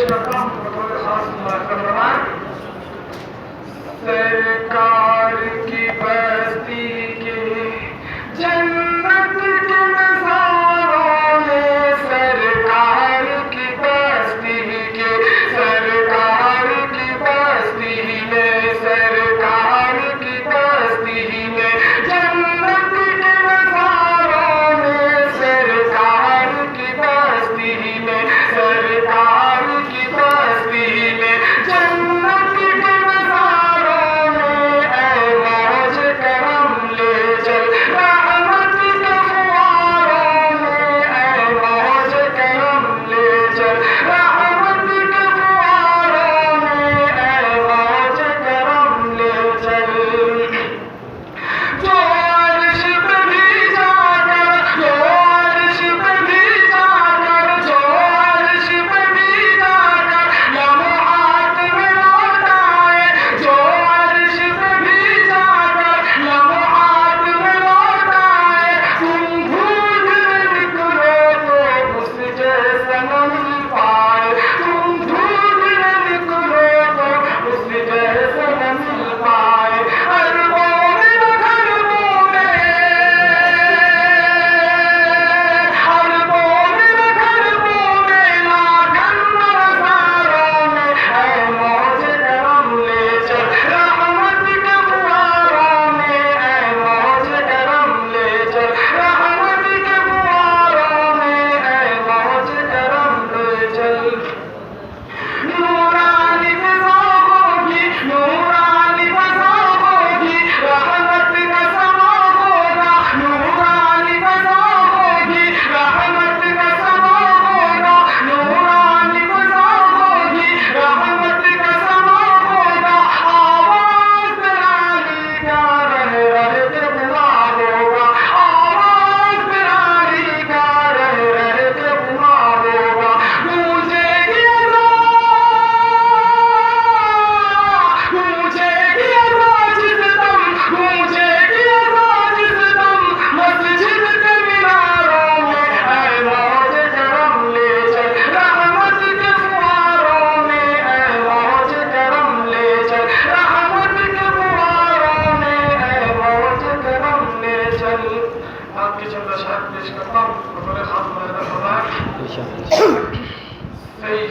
करता हूँ बतौर खास मुबारक सरकार की बस्ती के जन्नत के नज़ारों में सरकार की बस्ती के सरकार की बस्ती में सरकार की बस्ती में जन्नत के नज़ारों में सरकार की बस्ती में सरकार की बस्ती में जन्नत के नज़ारों में ऐ मौज करम ले चल रहमत के फुआरों में ऐ मौज करम ले चल रहमत के फुआरों में ऐ मौज करम ले चल जो अर्श पे भी जाकर जो अर्श पे भी जाकर जो अर्श पे भी जाकर लम्हात में लौट आए जो अर्श पे भी जाकर लम्हात में लौट आए तुम भूल निकलो तो उस जैसा न मिल पाए तुम भूल निकलो तो उस जैसा न मिल पाए अरबों में अरबों में अरबों में अरबों में लाखन नज़ारों में ऐ मौज करम ले चल रहमत के फुआरों में ऐ मौज करम ले चल रहमत के फुआरों में ऐ मौज करम ले चल नूरानी फ़िज़ा होगी नूरानी फ़िज़ा होगी रहमत का समा होगा नूरानी फ़िज़ा होगी रहमत का समा होगा नूरानी फ़िज़ा होगी रहमत का समा होगा आवाज़ बिलाली का रह रह के बुआ होगा आवाज़ बिलाली का रह रह के बुआ होगा गूंजेगी गूंजेगी अज़ान जिस दम गूंजेगी अज़ान जिस दम मस्जिद के मीनारों में ऐ मौज करम ले चल रहमत के फुआरों में ऐ मौज करम ले चल रहमत के फुआरों में ऐ मौज करम ले चल आपके चंद अशआर पेश करता हूँ बतौर खास मुबारक इंशाअल्लाह। सही